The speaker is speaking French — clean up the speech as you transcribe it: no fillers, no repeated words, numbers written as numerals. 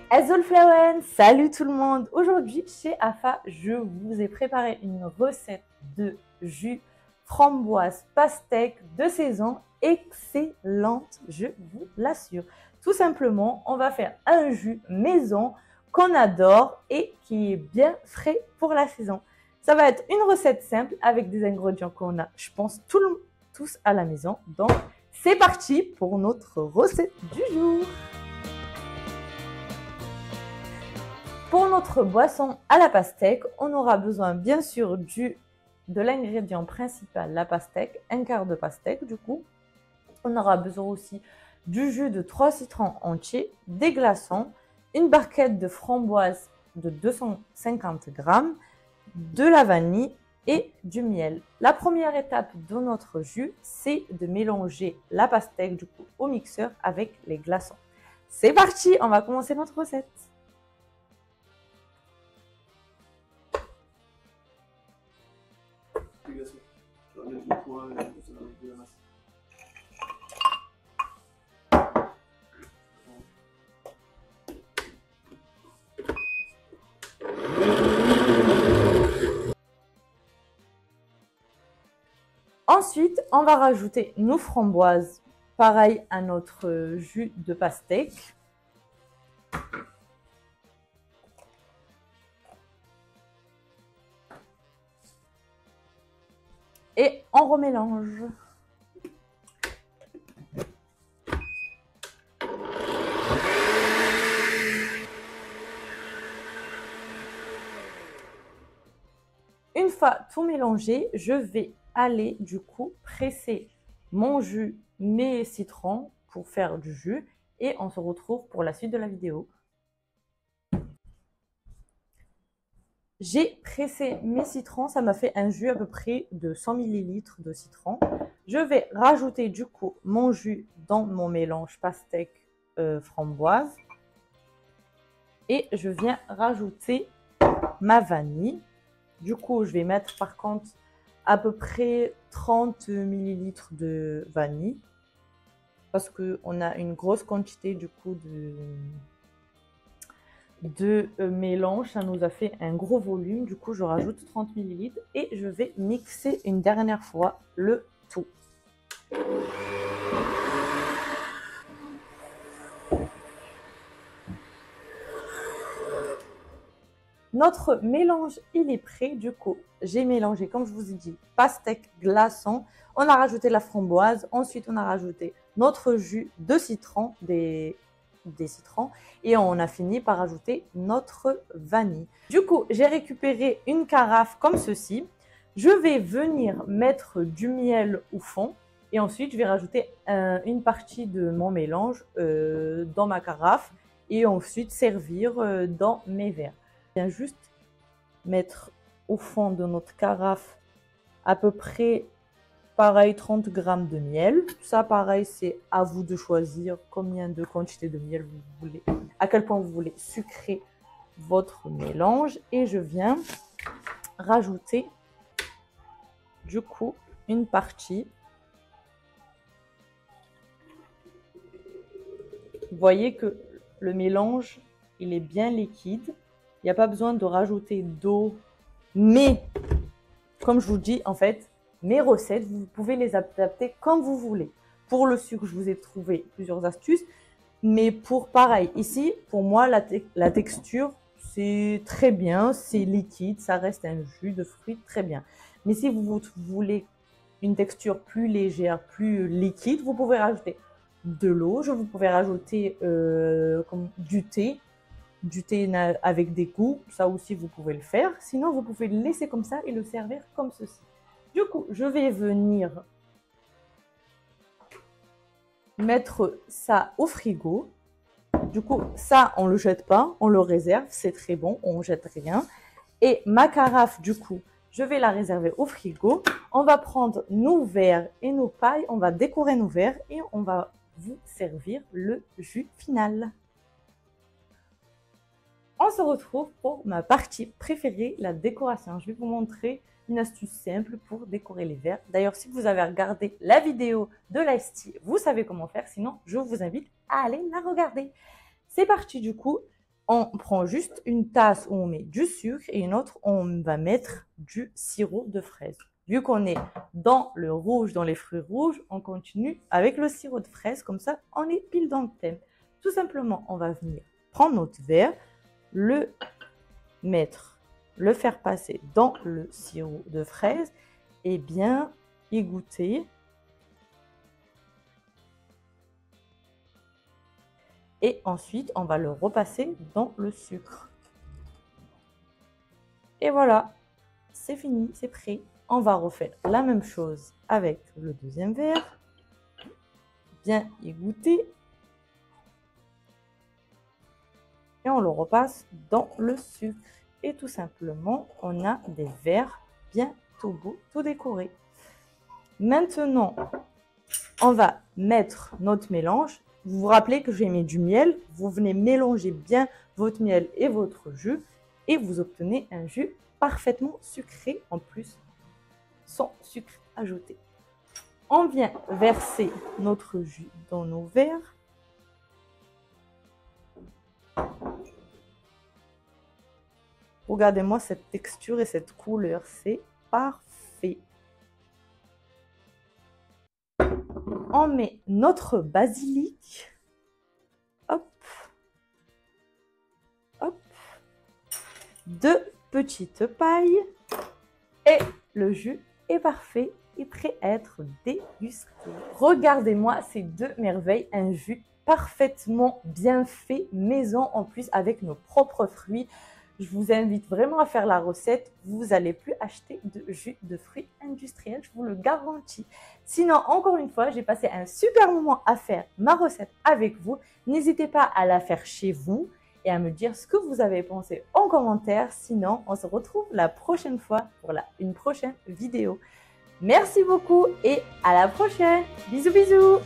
Azulflawen, salut tout le monde. Aujourd'hui chez AFA, je vous ai préparé une recette de jus framboise pastèque de saison excellente, je vous l'assure. Tout simplement, on va faire un jus maison qu'on adore et qui est bien frais pour la saison. Ça va être une recette simple avec des ingrédients qu'on a, je pense, tous à la maison. Donc, c'est parti pour notre recette du jour. Pour notre boisson à la pastèque, on aura besoin bien sûr de l'ingrédient principal, la pastèque, un quart de pastèque du coup. On aura besoin aussi du jus de 3 citrons entiers, des glaçons, une barquette de framboise de 250 g, de la vanille et du miel. La première étape de notre jus, c'est de mélanger la pastèque du coup au mixeur avec les glaçons. C'est parti, on va commencer notre recette. Ensuite, on va rajouter nos framboises, pareil à notre jus de pastèque. Et on remélange. Une fois tout mélangé, je vais aller du coup presser mon jus, mes citrons pour faire du jus et on se retrouve pour la suite de la vidéo. J'ai pressé mes citrons, ça m'a fait un jus à peu près de 100 ml de citron. Je vais rajouter du coup mon jus dans mon mélange pastèque framboise et je viens rajouter ma vanille. Du coup, je vais mettre par contre à peu près 30 ml de vanille parce qu'on a une grosse quantité du coup de mélange, ça nous a fait un gros volume. Du coup, je rajoute 30 ml et je vais mixer une dernière fois le tout. Notre mélange, il est prêt. Du coup, j'ai mélangé, comme je vous ai dit, pastèque, glaçon. On a rajouté la framboise. Ensuite, on a rajouté notre jus de citron, des citrons. Et on a fini par ajouter notre vanille. Du coup, j'ai récupéré une carafe comme ceci. Je vais venir mettre du miel au fond. Et ensuite, je vais rajouter une partie de mon mélange dans ma carafe. Et ensuite, servir dans mes verres. Juste mettre au fond de notre carafe à peu près pareil 30 g de miel. Ça pareil, c'est à vous de choisir combien de quantité de miel vous voulez, à quel point vous voulez sucrer votre mélange. Et je viens rajouter du coup une partie. Vous voyez que le mélange, il est bien liquide. Il n'y a pas besoin de rajouter d'eau. Mais, comme je vous dis, en fait, mes recettes, vous pouvez les adapter comme vous voulez. Pour le sucre, je vous ai trouvé plusieurs astuces. Mais pour pareil, ici, pour moi, la texture, c'est très bien. C'est liquide, ça reste un jus de fruits très bien. Mais si vous voulez une texture plus légère, plus liquide, vous pouvez rajouter de l'eau. Vous pouvez rajouter du thé avec des goûts, ça aussi vous pouvez le faire. Sinon, vous pouvez le laisser comme ça et le servir comme ceci. Du coup, je vais venir mettre ça au frigo. Du coup, ça, on ne le jette pas, on le réserve, c'est très bon, on ne jette rien. Et ma carafe, du coup, je vais la réserver au frigo. On va prendre nos verres et nos pailles, on va décorer nos verres et on va vous servir le jus final. On se retrouve pour ma partie préférée, la décoration. Je vais vous montrer une astuce simple pour décorer les verres. D'ailleurs, si vous avez regardé la vidéo de l'Ice Tea, vous savez comment faire. Sinon, je vous invite à aller la regarder. C'est parti du coup. On prend juste une tasse où on met du sucre et une autre où on va mettre du sirop de fraise. Vu qu'on est dans le rouge, dans les fruits rouges, on continue avec le sirop de fraise. Comme ça, on est pile dans le thème. Tout simplement, on va venir prendre notre verre, le faire passer dans le sirop de fraise et bien y goûter. Et ensuite, on va le repasser dans le sucre. Et voilà, c'est fini, c'est prêt. On va refaire la même chose avec le deuxième verre. Bien y goûter. Et on le repasse dans le sucre. Et tout simplement, on a des verres bien tout beaux, tout décorés. Maintenant, on va mettre notre mélange. Vous vous rappelez que j'ai mis du miel. Vous venez mélanger bien votre miel et votre jus. Et vous obtenez un jus parfaitement sucré en plus, sans sucre ajouté. On vient verser notre jus dans nos verres. Regardez-moi cette texture et cette couleur, c'est parfait. On met notre basilic. Hop. Hop. 2 petites pailles. Et le jus est parfait et prêt à être dégusté. Regardez-moi ces 2 merveilles, un jus parfaitement bien fait, maison en plus avec nos propres fruits. Je vous invite vraiment à faire la recette. Vous n'allez plus acheter de jus de fruits industriels, je vous le garantis. Sinon, encore une fois, j'ai passé un super moment à faire ma recette avec vous. N'hésitez pas à la faire chez vous et à me dire ce que vous avez pensé en commentaire. Sinon, on se retrouve la prochaine fois pour une prochaine vidéo. Merci beaucoup et à la prochaine. Bisous, bisous.